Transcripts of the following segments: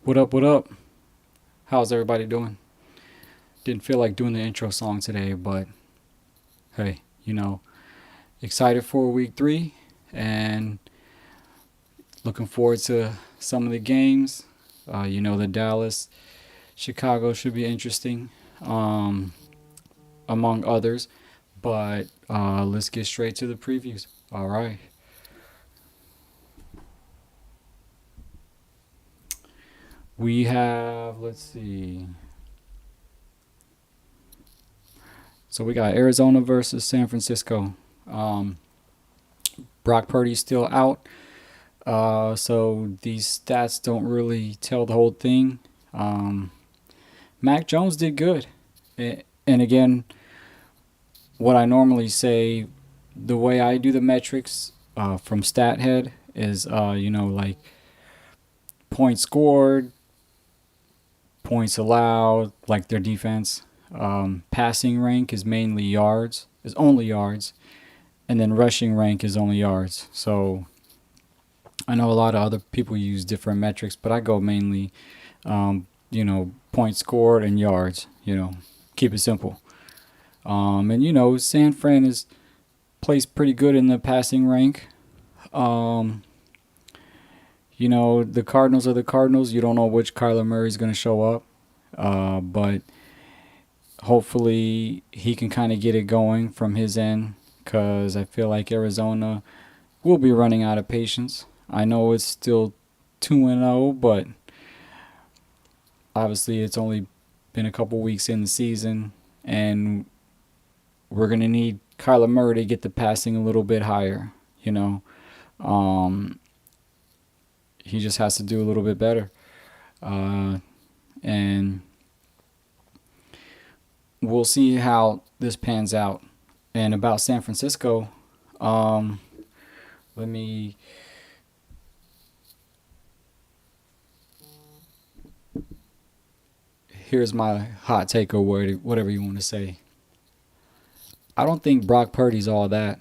What up, what up? How's everybody doing? Didn't feel like doing the intro song today, but hey, excited for week three and looking forward to some of the games. The Dallas, Chicago should be interesting, um, among others. But let's get straight to the previews. All right. We have, let's see. So we got Arizona versus San Francisco. Um, Brock Purdy's still out. So these stats don't really tell the whole thing. Um, Mac Jones did good. And again, what I normally say, the way I do the metrics from StatHead is, like points scored, points allowed, like their defense. Passing rank is mainly yards, is only yards. And then rushing rank is only yards. So I know a lot of other people use different metrics, but I go mainly, points scored and yards. Keep it simple. And San Fran is plays pretty good in the passing rank. Um, the Cardinals are the Cardinals. You don't know which Kyler Murray is going to show up, but hopefully he can kind of get it going from his end because I feel like Arizona will be running out of patience. I know it's still 2-0, but obviously it's only been a couple weeks in the season, and we're going to need Kyler Murray to get the passing a little bit higher, Um, he just has to do a little bit better. And we'll see how this pans out. And about San Francisco, let me here's my hot take or whatever you want to say. I don't think Brock Purdy's all that.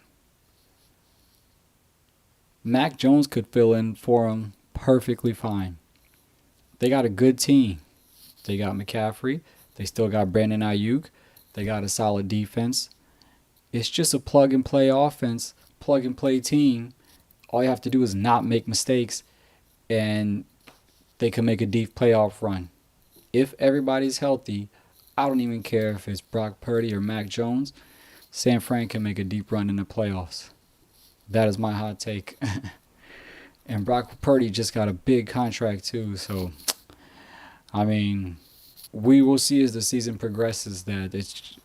Mac Jones could fill in for him perfectly fine. They got a good team. They got McCaffrey. They still got Brandon Ayuk. They got a solid defense. It's just a plug and play offense, plug and play team. All you have to do is not make mistakes, and they can make a deep playoff run. If everybody's healthy, I don't even care if it's Brock Purdy or Mac Jones. San Fran can make a deep run in the playoffs. That is my hot take. And Brock Purdy just got a big contract too, so we will see as the season progresses that it's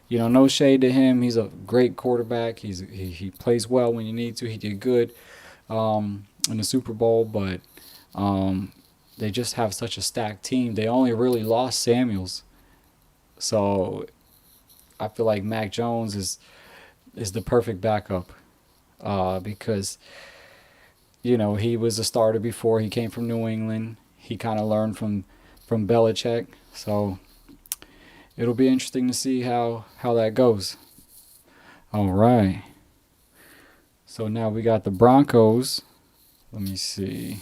no shade to him. He's a great quarterback. He plays well when you need to. He did good in the Super Bowl, but they just have such a stacked team. They only really lost Samuels, so I feel like Mac Jones is the perfect backup because he was a starter before. He came from New England. He kind of learned from Belichick, so it'll be interesting to see how that goes. All right. So now we got the Broncos. Let me see.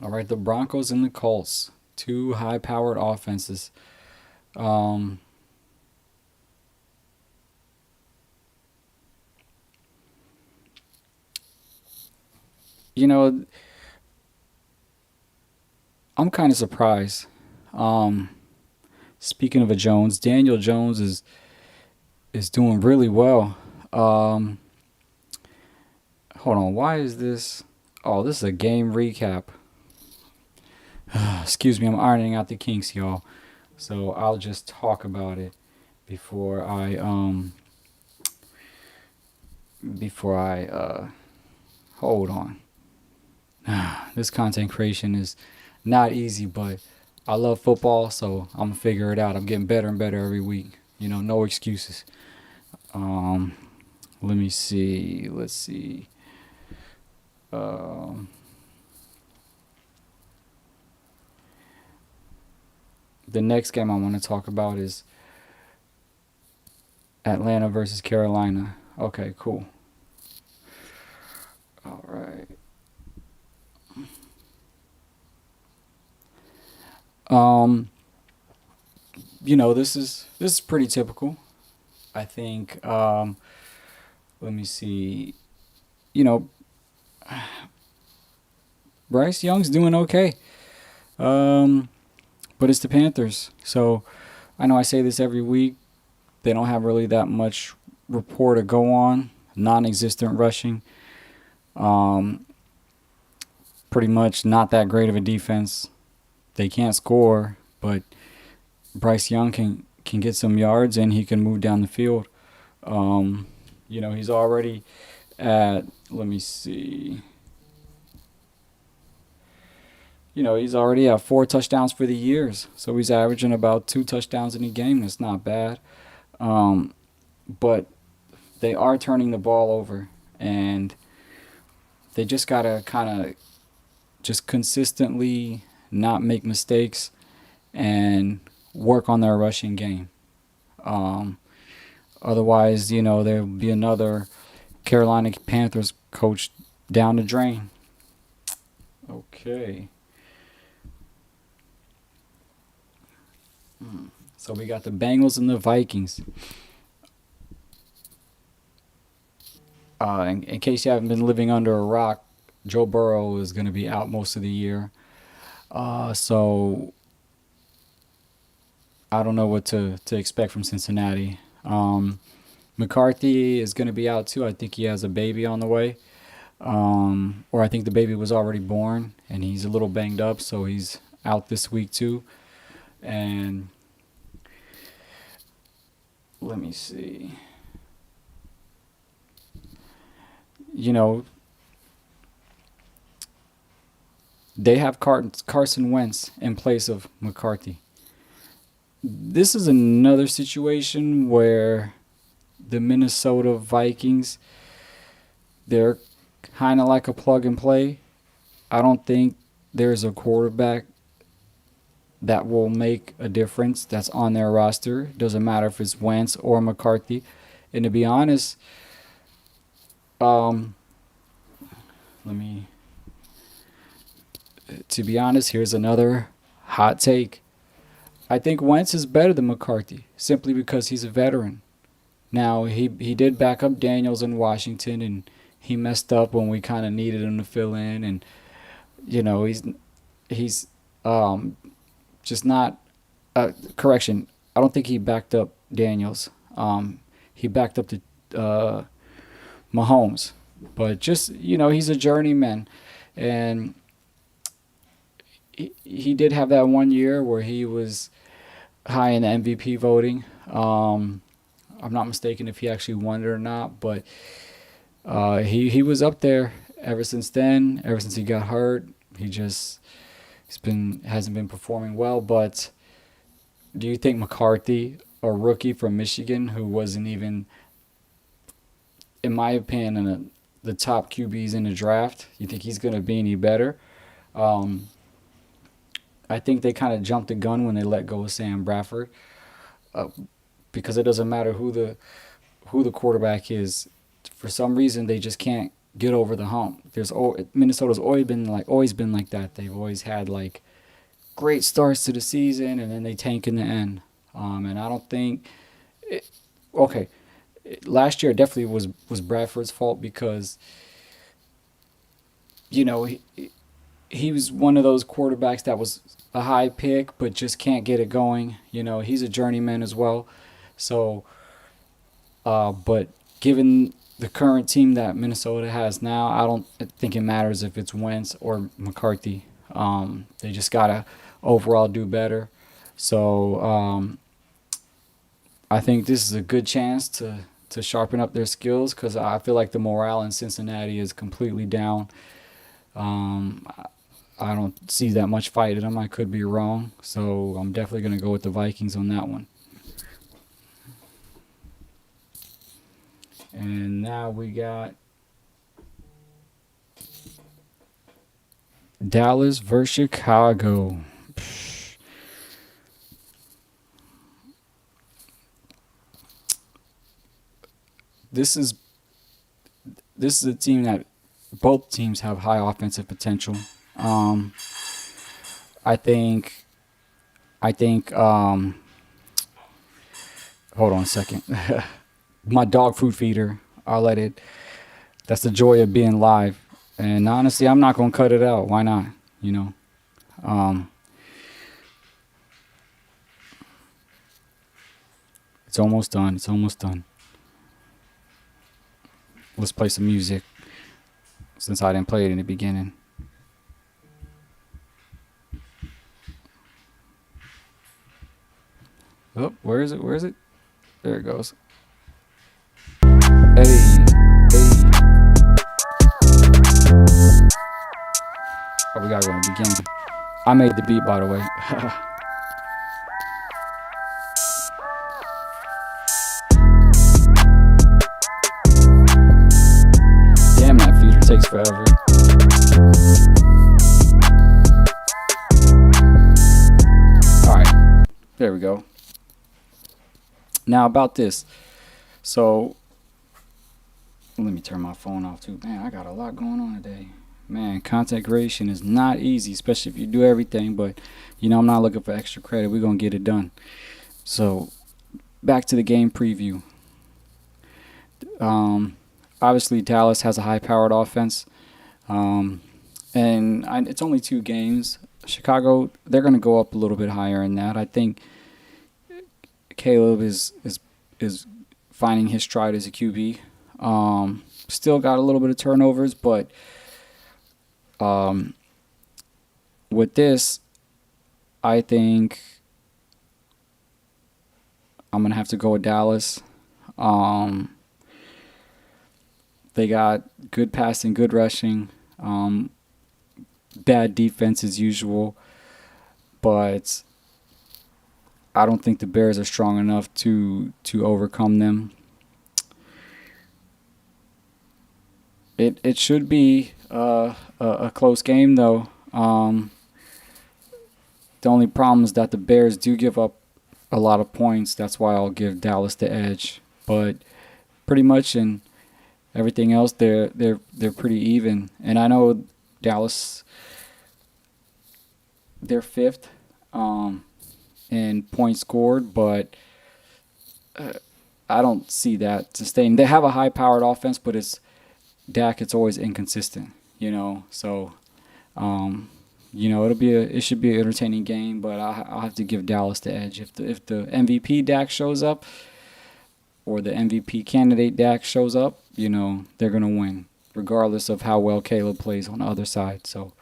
All right, the Broncos and the Colts. Two high-powered offenses. Um, I'm kind of surprised. Um, Speaking of a Jones, Daniel Jones is doing really well. Um, Hold on, why is this? Oh, this is a game recap. Excuse me, I'm ironing out the kinks, y'all. So I'll just talk about it before I hold on. This content creation is not easy, but I love football, so I'm gonna figure it out. I'm getting better and better every week. No excuses. Um, Let me see. Let's see. Um, the next game I want to talk about is Atlanta versus Carolina. Okay, cool. All right. Um, this is pretty typical. I think. Let me see. You know, Bryce Young's doing okay. Um, but it's the Panthers, so I know I say this every week. They don't have really that much rapport to go on. Non-existent rushing. Um, Pretty much not that great of a defense. They can't score, but Bryce Young can get some yards and he can move down the field. He's already at, let me see. He's already at 4 touchdowns for the years, so he's averaging about 2 touchdowns in a game. That's not bad. Um, but they are turning the ball over, and they just gotta kind of just consistently not make mistakes and work on their rushing game. Um, Otherwise, there'll be another Carolina Panthers coach down the drain. Okay. So we got the Bengals and the Vikings. In case you haven't been living under a rock, Joe Burrow is going to be out most of the year. So I don't know what to expect from Cincinnati. McCarthy is going to be out too. I think he has a baby on the way. Or I think the baby was already born and he's a little banged up, so he's out this week too. And let me see. You know, they have Carson Wentz in place of McCarthy. This is another situation where the Minnesota Vikings, they're kind of like a plug and play. I don't think there's a quarterback that will make a difference that's on their roster. Doesn't matter if it's Wentz or McCarthy. And to be honest, um, let me. To be honest, here's another hot take. I think Wentz is better than McCarthy simply because he's a veteran. Now he did back up Daniels in Washington, and he messed up when we kind of needed him to fill in, and he's um, just not. Correction. I don't think he backed up Daniels. He backed up the Mahomes, but just he's a journeyman, and he did have that one year where he was high in the MVP voting. I'm not mistaken if he actually won it or not, but he was up there ever since then. Ever since he got hurt, hasn't been performing well. But do you think McCarthy, a rookie from Michigan who wasn't even, in my opinion, the top QBs in the draft, you think he's going to be any better? Um, I think they kind of jumped the gun when they let go of Sam Bradford, uh, because it doesn't matter who the quarterback is. For some reason, they just can't get over the hump. Minnesota's always been like that. They've always had like great starts to the season, and then they tank in the end. And I don't think. It, okay, last year definitely was Bradford's fault because you know he, he was one of those quarterbacks that was a high pick but just can't get it going. He's a journeyman as well. So, but given the current team that Minnesota has now, I don't think it matters if it's Wentz or McCarthy. They just gotta overall do better. So I think this is a good chance to sharpen up their skills because I feel like the morale in Cincinnati is completely down. Um, I don't see that much fight in them. I could be wrong, so I'm definitely gonna go with the Vikings on that one. And now we got Dallas versus Chicago. This is this is a team that both teams have high offensive potential. Um, I think. I think. Hold on a second. My dog food feeder. I'll let it. That's the joy of being live. And honestly, I'm not gonna cut it out. Why not? You know. Um, it's almost done. It's almost done. Let's play some music since I didn't play it in the beginning. Oh, where is it? Where is it? There it goes. Hey, hey. Oh, we gotta go in the beginning. I made the beat, by the way. Damn, that feature takes forever. All right, there we go. Now about this. So let me turn my phone off too. Man, I got a lot going on today. Man, content creation is not easy, especially if you do everything. But you know, I'm not looking for extra credit. We're gonna get it done. So back to the game preview. Um, Obviously, Dallas has a high-powered offense, it's only 2 games. Chicago, they're going to go up a little bit higher in that. I think Caleb is finding his stride as a QB. Still got a little bit of turnovers, but with this, I think I'm going to have to go with Dallas. They got good passing, good rushing, bad defense as usual, but I don't think the Bears are strong enough to overcome them. It should be a close game though. The only problem is that the Bears do give up a lot of points. That's why I'll give Dallas the edge. But pretty much in everything else, they're pretty even. And I know Dallas, they're fifth in points scored, but I don't see that sustaining. They have a high-powered offense, but it's Dak. It's always inconsistent, you know. So, you know, it should be an entertaining game, but I'll have to give Dallas the edge. If the MVP Dak shows up, or the MVP candidate Dak shows up, you know, they're gonna win, regardless of how well Caleb plays on the other side. So,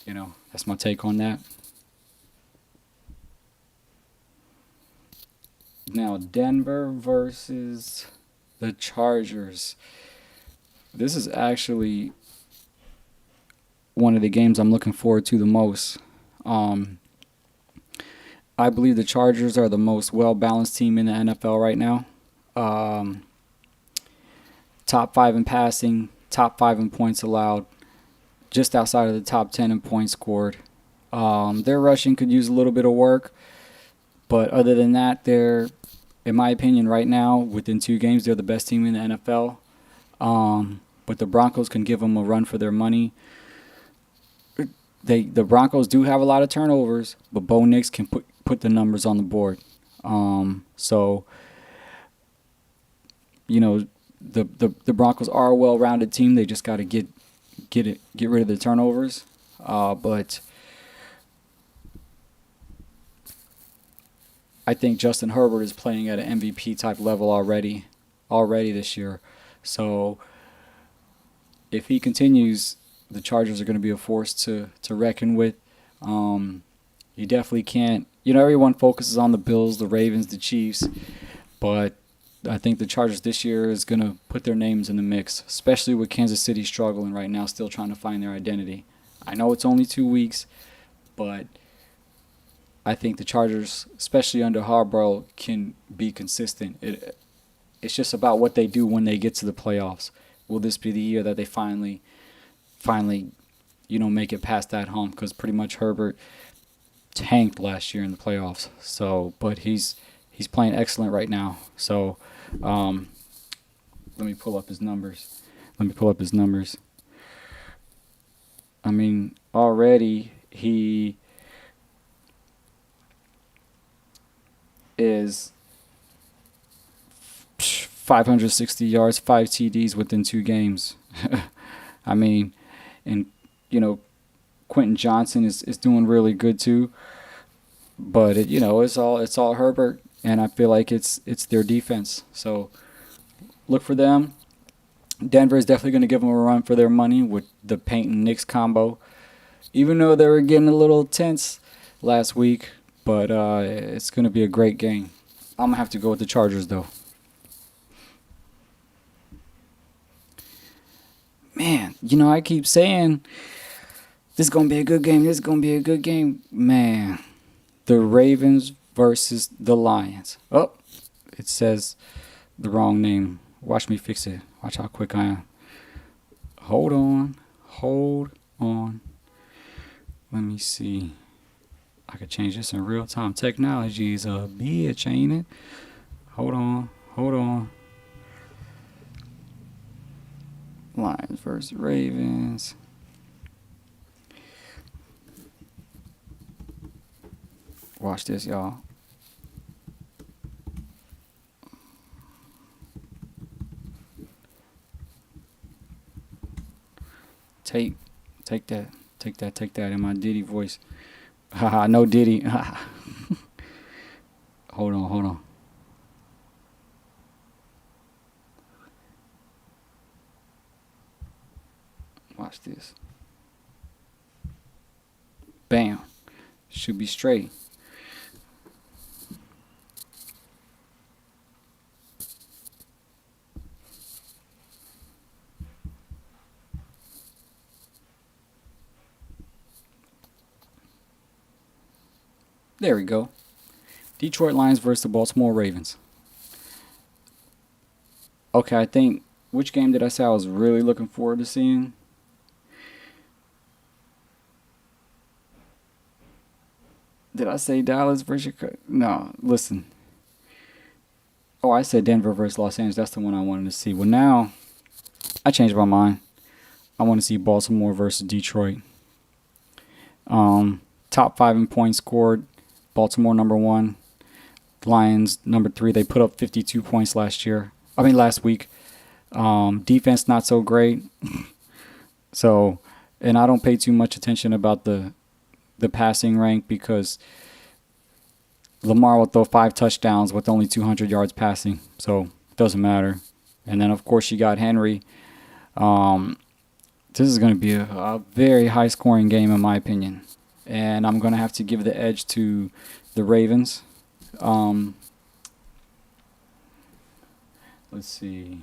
you know, that's my take on that. Now, Denver versus the Chargers. This is actually one of the games I'm looking forward to the most. I believe the Chargers are the most well-balanced team in the NFL right now. Top 5 in passing, top 5 in points allowed, just outside of the top 10 in points scored. Their rushing could use a little bit of work, but other than that, they're, in my opinion, right now, within 2 games, they're the best team in the NFL. But the Broncos can give them a run for their money. The Broncos do have a lot of turnovers, but Bo Nix can put the numbers on the board. So, you know, the Broncos are a well-rounded team. They just got to get rid of the turnovers. But I think Justin Herbert is playing at an MVP type level already this year. So if he continues, the Chargers are going to be a force to reckon with. You definitely can't. You know, everyone focuses on the Bills, the Ravens, the Chiefs, but I think the Chargers this year is going to put their names in the mix, especially with Kansas City struggling right now, still trying to find their identity. I know it's only 2 weeks, but I think the Chargers, especially under Harbaugh, can be consistent. It's just about what they do when they get to the playoffs. Will this be the year that they finally, you know, make it past that hump? Because pretty much Herbert tanked last year in the playoffs. So, but he's playing excellent right now. So, let me pull up his numbers. I mean, already he is 560 yards, 5 TDs within 2 games. I mean, and you know, Quentin Johnson is doing really good too. But it's all Herbert, and I feel like it's their defense. So look for them. Denver is definitely going to give them a run for their money with the Peyton Knicks combo. Even though they were getting a little tense last week, but it's going to be a great game. I'm going to have to go with the Chargers, though. Man, I keep saying this is going to be a good game. This is going to be a good game. Man, the Ravens versus the Lions. Oh, it says the wrong name. Watch me fix it. Watch how quick I am. Hold on. Hold on. Let me see. I could change this in real time. Technology is a bitch, ain't it? Hold on. Hold on. Lions versus Ravens. Watch this, y'all. Take that in my Diddy voice. Haha, no Diddy. Hold on. Watch this. Bam. Should be straight. There we go. Detroit Lions versus the Baltimore Ravens. Okay, I think, which game did I say I was really looking forward to seeing? Did I say Dallas versus Chicago? No, listen. Oh, I said Denver versus Los Angeles. That's the one I wanted to see. Well, now I changed my mind. I want to see Baltimore versus Detroit. Top 5 in points scored. Baltimore number 1. Lions number 3. They put up 52 points last week. Defense not so great. So, and I don't pay too much attention about the passing rank because Lamar will throw 5 touchdowns with only 200 yards passing. So, it doesn't matter. And then, of course, you got Henry. This is going to be a very high-scoring game, in my opinion. And I'm going to have to give the edge to the Ravens. Let's see.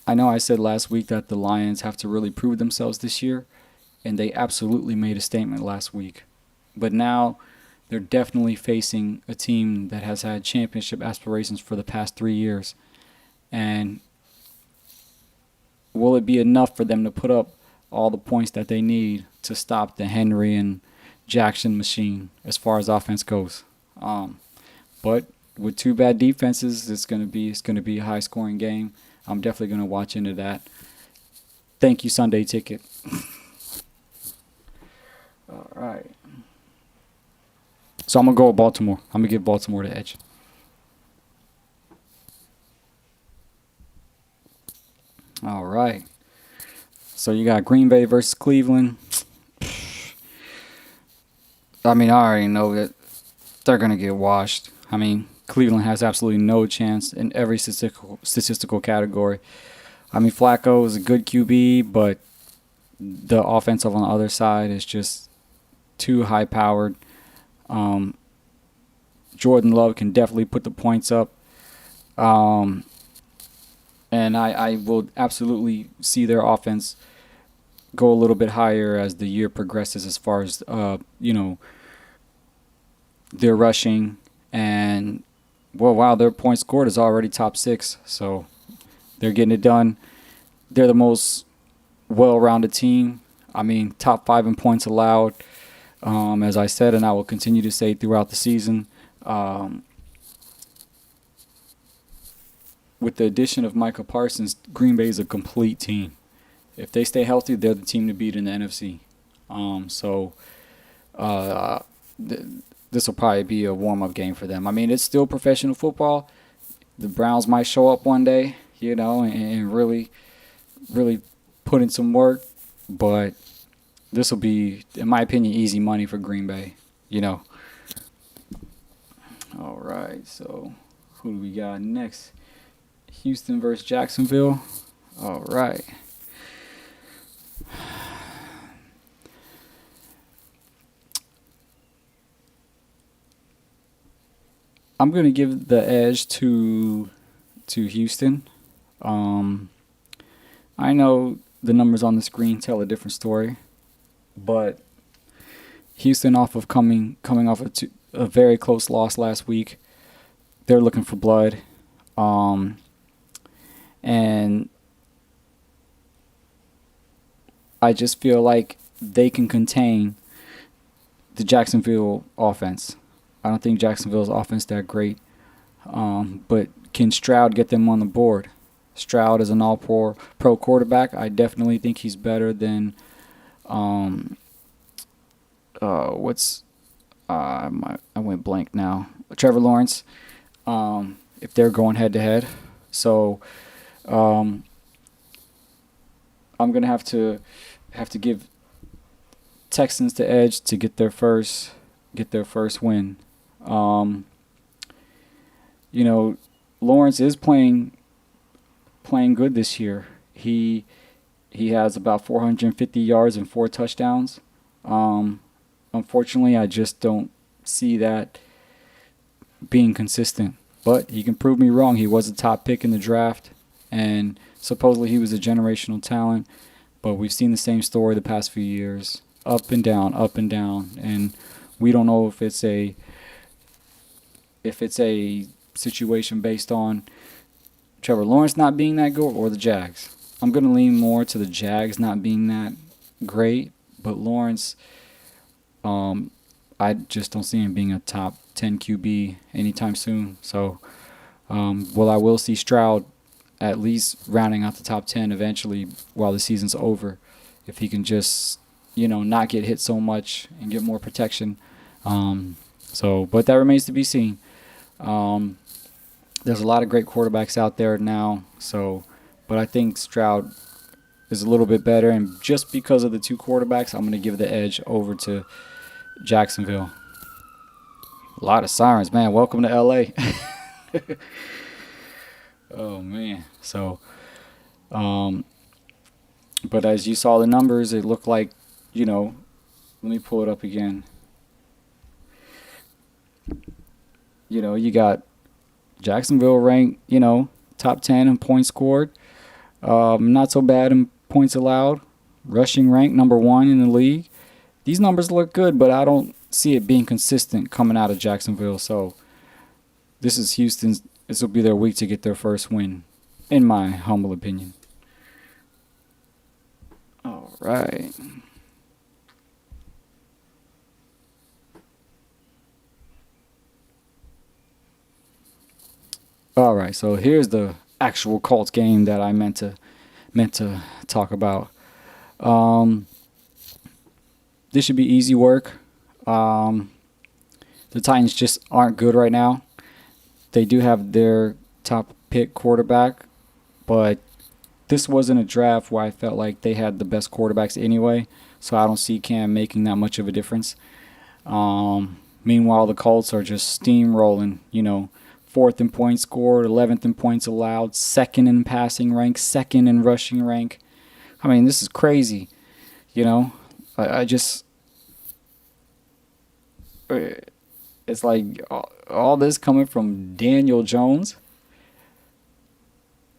I know I said last week that the Lions have to really prove themselves this year, and they absolutely made a statement last week. But now they're definitely facing a team that has had championship aspirations for the past 3 years. And will it be enough for them to put up all the points that they need to stop the Henry and Jackson machine as far as offense goes? But with 2 bad defenses, it's gonna be a high scoring game. I'm definitely gonna watch into that. Thank you, Sunday Ticket. All right. So I'm gonna go with Baltimore. I'm gonna give Baltimore the edge. All right. So you got Green Bay versus Cleveland. I mean, I already know that they're going to get washed. I mean, Cleveland has absolutely no chance in every statistical category. I mean, Flacco is a good QB, but the offensive on the other side is just too high-powered. Jordan Love can definitely put the points up. And I will absolutely see their offense go a little bit higher as the year progresses as far as, their rushing. And, well, wow, their points scored is already top 6. So they're getting it done. They're the most well-rounded team. I mean, top 5 in points allowed, as I said, and I will continue to say throughout the season. with the addition of Micah Parsons, Green Bay is a complete team. If they stay healthy, they're the team to beat in the NFC. So uh, th- this will probably be a warm-up game for them. I mean, it's still professional football. The Browns might show up one day, and really, really put in some work. But this will be, in my opinion, easy money for Green Bay. All right, so who do we got next? Houston versus Jacksonville. All right. I'm gonna give the edge to Houston. Um, I know the numbers on the screen tell a different story, but Houston, coming off a very close loss last week, they're looking for blood, and I just feel like they can contain the Jacksonville offense. I don't think Jacksonville's offense that great, but can Stroud get them on the board? Stroud is an all-pro quarterback. I definitely think he's better than what's I went blank now. Trevor Lawrence. If they're going head-to-head, so I'm gonna have to give Texans the edge to get their first win. Lawrence is playing good this year. He has about 450 yards and 4 touchdowns. Unfortunately, I just don't see that being consistent. But he can prove me wrong. He was a top pick in the draft, and supposedly he was a generational talent. But we've seen the same story the past few years, up and down, and we don't know if it's a situation based on Trevor Lawrence not being that good or the Jags. I'm going to lean more to the Jags not being that great, but Lawrence, I just don't see him being a top 10 QB anytime soon. So, I will see Stroud at least rounding out the top 10 eventually while the season's over, if he can just, not get hit so much and get more protection. But that remains to be seen. There's a lot of great quarterbacks out there now, but I think Stroud is a little bit better, and just because of the two quarterbacks, I'm going to give the edge over to Jacksonville. A lot of sirens, man. Welcome to LA. Oh, man. So, but as you saw the numbers, it looked like, let me pull it up again. You got Jacksonville ranked, top 10 in points scored. Not so bad in points allowed. Rushing rank number 1 in the league. These numbers look good, but I don't see it being consistent coming out of Jacksonville. So this is Houston's. This will be their week to get their first win, in my humble opinion. All right. All right. So here's the actual Colts game that I meant to talk about. This should be easy work. The Titans just aren't good right now. They do have their top pick quarterback, but this wasn't a draft where I felt like they had the best quarterbacks anyway, so I don't see Cam making that much of a difference. Meanwhile, the Colts are just steamrolling, 4th in points scored, 11th in points allowed, 2nd in passing rank, 2nd in rushing rank. I mean, this is crazy, I just... It's like all this coming from Daniel Jones.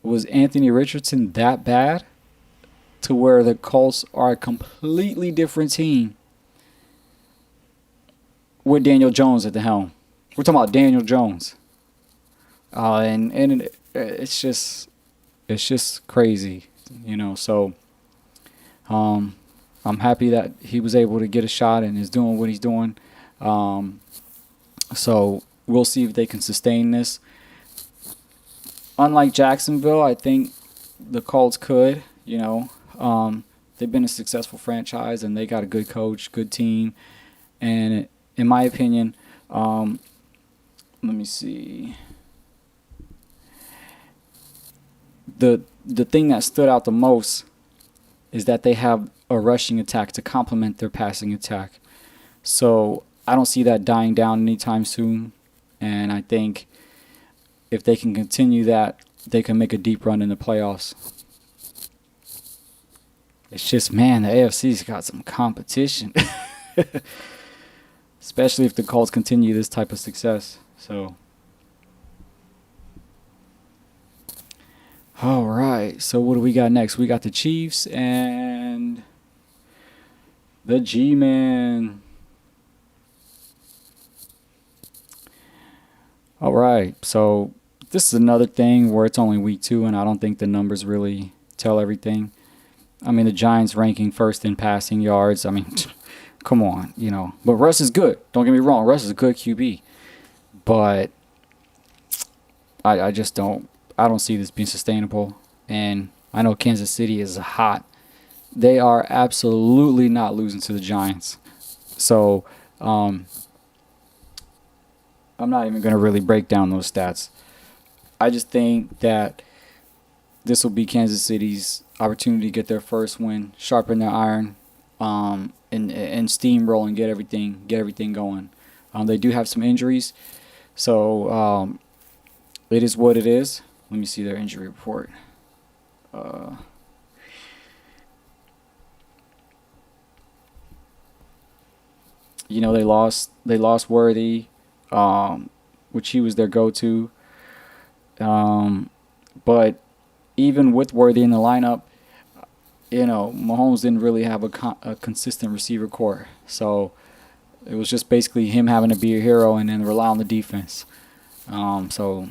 Was Anthony Richardson that bad to where the Colts are a completely different team with Daniel Jones at the helm? We're talking about Daniel Jones. It's just crazy, So I'm happy that he was able to get a shot and is doing what he's doing. So we'll see if they can sustain this. unlike Jacksonville, I think the Colts could. They've been a successful franchise and they got a good coach, good team, and in my opinion, let me see. The thing that stood out the most is that they have a rushing attack to complement their passing attack. So I don't see that dying down anytime soon, and I think if they can continue that, they can make a deep run in the playoffs. It's just, man, the AFC's got some competition. Especially if the Colts continue this type of success. So, all right. So what do we got next? We got the Chiefs and the G-Man. All right. So this is another thing where it's only week 2, and I don't think the numbers really tell everything. I mean, the Giants ranking first in passing yards. I mean, come on, But Russ is good. Don't get me wrong. Russ is a good QB. But I just don't see this being sustainable. And I know Kansas City is hot. They are absolutely not losing to the Giants. So I'm not even going to really break down those stats. I just think that this will be Kansas City's opportunity to get their first win, sharpen their iron, and steamroll and get everything going. They do have some injuries, so it is what it is. Let me see their injury report. They lost Worthy, which he was their go-to. But even with Worthy in the lineup, Mahomes didn't really have a consistent receiver core. So it was just basically him having to be a hero and then rely on the defense. So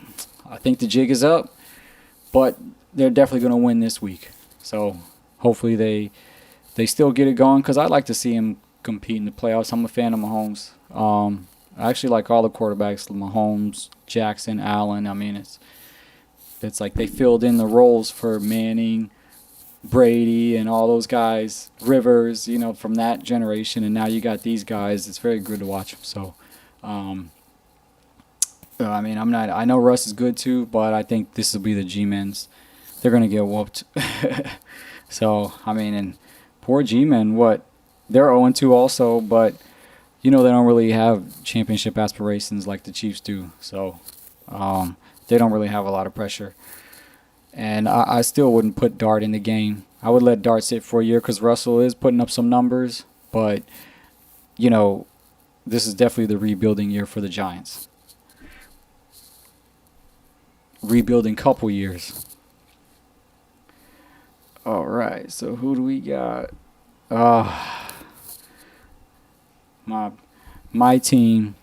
I think the jig is up, but they're definitely going to win this week. So hopefully they still get it going, because I'd like to see him compete in the playoffs. I'm a fan of Mahomes. I actually like all the quarterbacks, Mahomes, Jackson, Allen. I mean, it's like they filled in the roles for Manning, Brady, and all those guys, Rivers, from that generation, and now you got these guys. It's very good to watch them. So, I mean, I know Russ is good too, but I think this will be the G-Men's. They're going to get whooped. So, I mean, and poor G-Men, they're 0-2 also, but, they don't really have championship aspirations like the Chiefs do. So, they don't really have a lot of pressure. And I still wouldn't put Dart in the game. I would let Dart sit for a year because Russell is putting up some numbers. But, this is definitely the rebuilding year for the Giants. Rebuilding couple years. All right, so who do we got? My team,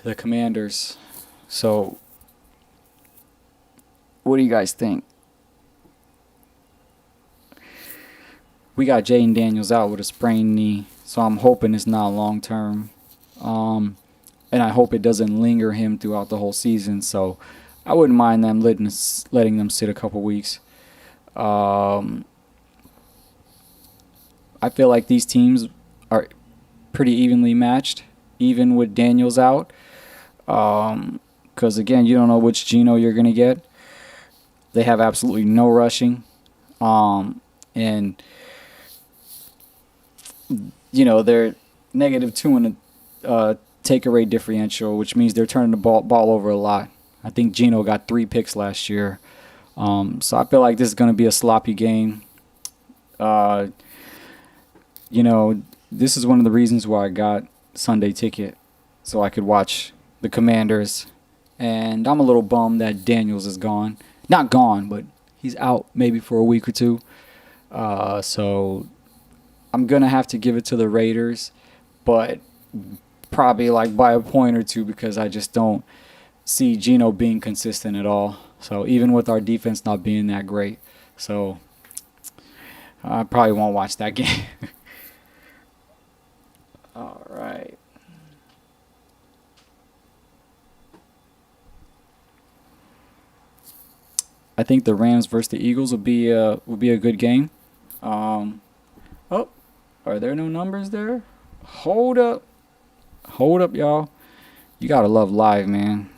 the Commanders. So, what do you guys think? We got Jaden Daniels out with a sprained knee, so I'm hoping it's not long term. And I hope it doesn't linger him throughout the whole season. So I wouldn't mind them letting them sit a couple weeks. I feel like these teams are pretty evenly matched, even with Daniels out. Because, again, you don't know which Geno you're going to get. They have absolutely no rushing. And, they're -2 in the take rate differential, which means they're turning the ball over a lot. I think Geno got 3 picks last year. So I feel like this is going to be a sloppy game. This is one of the reasons why I got Sunday ticket, so I could watch the Commanders. And I'm a little bummed that Daniels is gone. Not gone, but he's out maybe for a week or two. So I'm going to have to give it to the Raiders, but probably like by a point or two, because I just don't see Geno being consistent at all. So even with our defense not being that great. So I probably won't watch that game. All right. I think the Rams versus the Eagles will be a good game. Um, oh, are there no numbers there? Hold up, hold up, y'all. You gotta love live, man.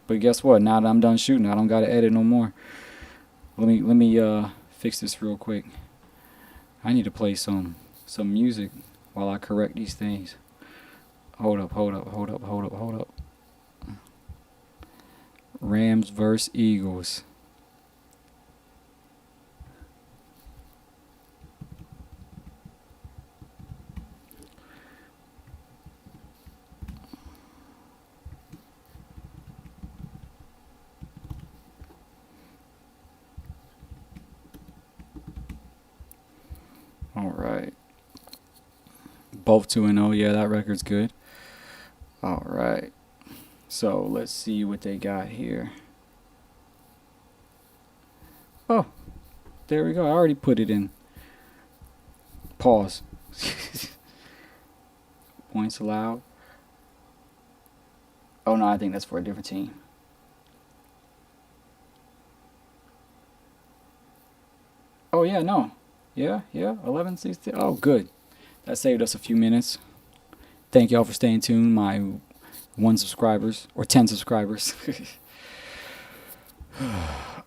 But guess what? Now that I'm done shooting, I don't gotta edit no more. Let me fix this real quick. I need to play some music while I correct these things. Hold up. Rams versus Eagles. All right. Both 2-0. Yeah, that record's good. All right. So let's see what they got here. Oh, there we go. I already put it in. Pause. Points allowed. Oh no, I think that's for a different team. Oh yeah, no. Yeah. 11-16. Oh, good. That saved us a few minutes. Thank y'all for staying tuned, my 1 subscribers or 10 subscribers.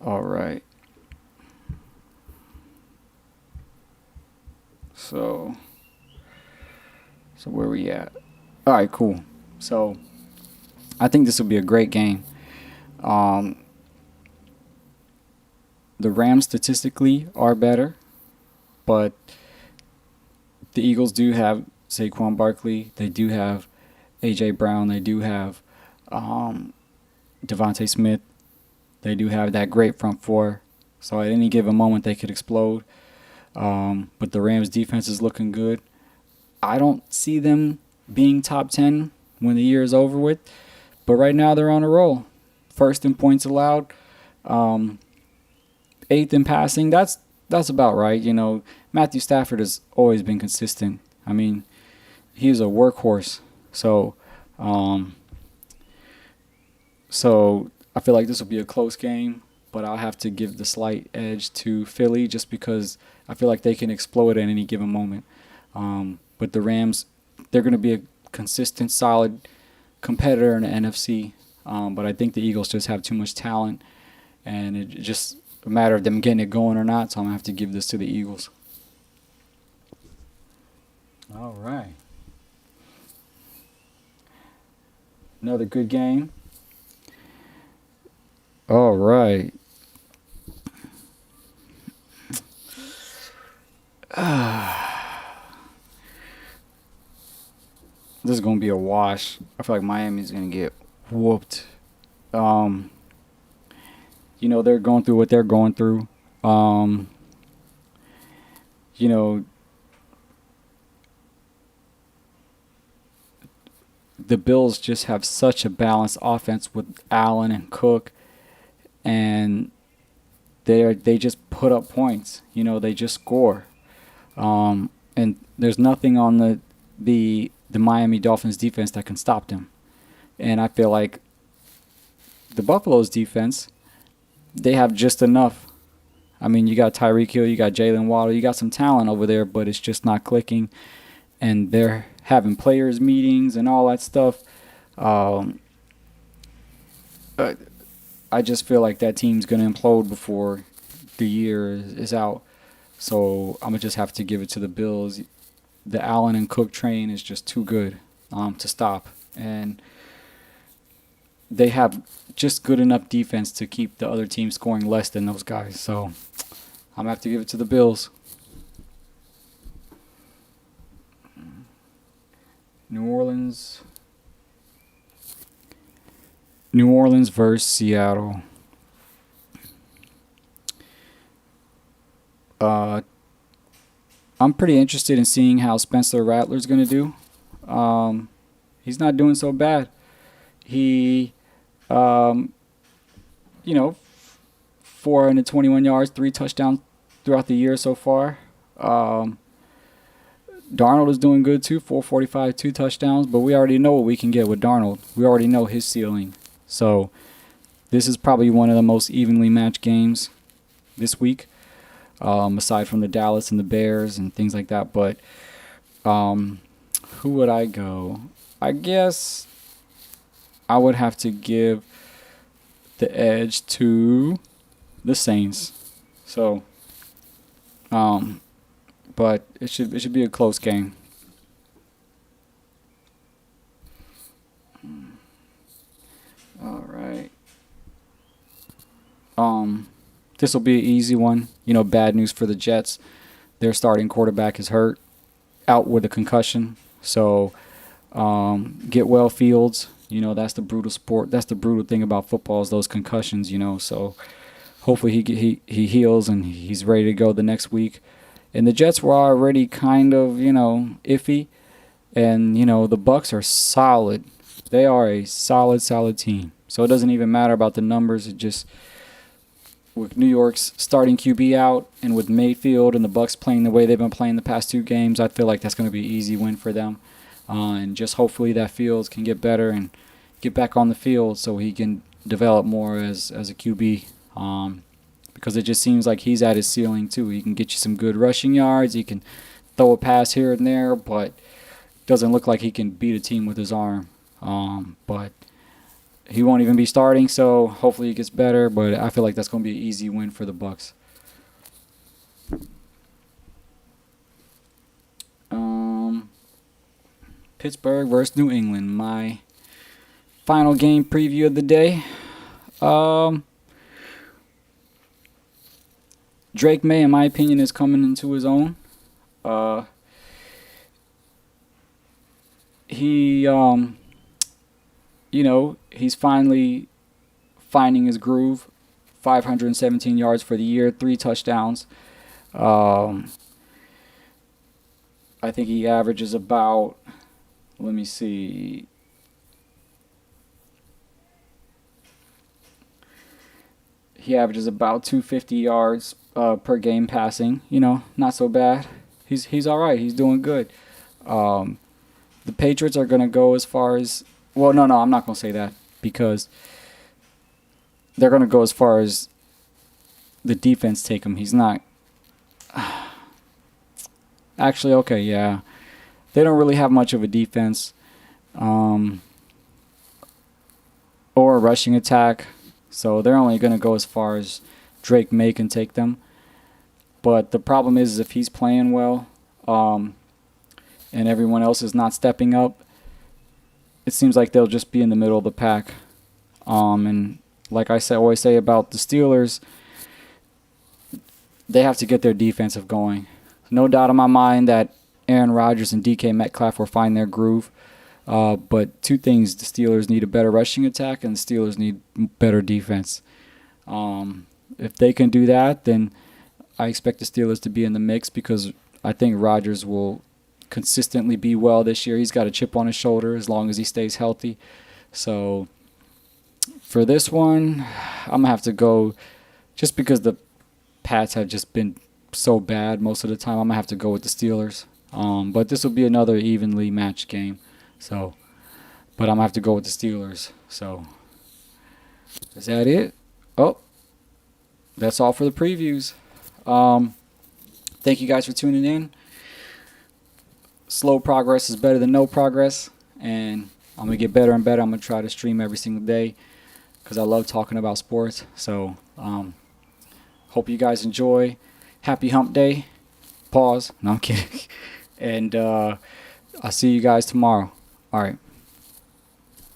All right. So where we at? All right, cool. So I think this will be a great game. Um, the Rams statistically are better, but the Eagles do have Saquon Barkley. They do have A.J. Brown. They do have Devontae Smith. They do have that great front four. So at any given moment, they could explode. But the Rams' defense is looking good. I don't see them being top 10 when the year is over with. But right now, they're on a roll. First in points allowed. Eighth in passing. That's about right. You know, Matthew Stafford has always been consistent. I mean, he's a workhorse. So I feel like this will be a close game, but I'll have to give the slight edge to Philly just because I feel like they can explode at any given moment. But the Rams, they're going to be a consistent, solid competitor in the NFC. But I think the Eagles just have too much talent, and it's just a matter of them getting it going or not. So I'm going to have to give this to the Eagles. All right. Another good game. All right. This is going to be a wash. I feel like Miami's going to get whooped. You know, they're going through what they're going through. You know, the Bills just have such a balanced offense with Allen and Cook, and they just put up points. You know, they just score. And there's nothing on the Miami Dolphins defense that can stop them. And I feel like the Buffalo's defense, they have just enough. I mean, you got Tyreek Hill, you got Jalen Waddle, you got some talent over there, but it's just not clicking. And they're having players meetings and all that stuff. I just feel like that team's going to implode before the year is out. So I'm going to just have to give it to the Bills. The Allen and Cook train is just too good to stop. And they have just good enough defense to keep the other team scoring less than those guys. So I'm going to have to give it to the Bills. New Orleans versus Seattle. I'm pretty interested in seeing how Spencer Rattler's going to do. He's not doing so bad. He, 421 yards, 3 touchdowns throughout the year so far. Darnold is doing good too, 445, 2 touchdowns, but we already know what we can get with Darnold. We already know his ceiling. So This is probably one of the most evenly matched games this week, aside from the Dallas and the Bears and things like that. But who would I go? I guess I would have to give the edge to the Saints. So, but it should be a close game. All right. This will be an easy one. Bad news for the Jets. Their starting quarterback is hurt, out with a concussion. So, get well, Fields. That's the brutal sport. That's the brutal thing about football is those concussions. So, hopefully he heals and he's ready to go the next week. And the Jets were already kind of iffy, and the Bucs are solid. They are a solid team. So it doesn't even matter about the numbers. It just with New York's starting QB out and with Mayfield and the Bucs playing the way they've been playing the past 2 games, I feel like that's going to be an easy win for them. And just hopefully that Fields can get better and get back on the field so he can develop more as a QB. Because it just seems like he's at his ceiling too. He can get you some good rushing yards. He can throw a pass here and there, but doesn't look like he can beat a team with his arm. But he won't even be starting, so hopefully he gets better. But I feel like that's going to be an easy win for the Bucs. Pittsburgh versus New England, my final game preview of the day. Drake May, in my opinion, is coming into his own. He's finally finding his groove. 517 yards for the year, 3 touchdowns. I think he averages about, let me see, he averages about 250 yards per game passing. Not so bad. He's all right. He's doing good. The Patriots are going to go as far as, well, no, I'm not going to say that because they're going to go as far as the defense take him. He's not. Actually, okay, yeah. They don't really have much of a defense or a rushing attack. So they're only going to go as far as Drake May can take them. But the problem is if he's playing well and everyone else is not stepping up, it seems like they'll just be in the middle of the pack. And like I always say about the Steelers, they have to get their defensive going. No doubt in my mind that Aaron Rodgers and DK Metcalf will find their groove. But 2 things, the Steelers need a better rushing attack and the Steelers need better defense. If they can do that, then I expect the Steelers to be in the mix because I think Rodgers will consistently be well this year. He's got a chip on his shoulder as long as he stays healthy. So for this one, I'm going to have to go, just because the Pats have just been so bad most of the time, I'm going to have to go with the Steelers. But this will be another evenly matched game. So, but I'm going to have to go with the Steelers. So, is that it? Oh, that's all for the previews. Thank you guys for tuning in. Slow progress is better than no progress. And I'm going to get better and better. I'm going to try to stream every single day because I love talking about sports. So, hope you guys enjoy. Happy hump day. Pause. No, I'm kidding. And I'll see you guys tomorrow. All right.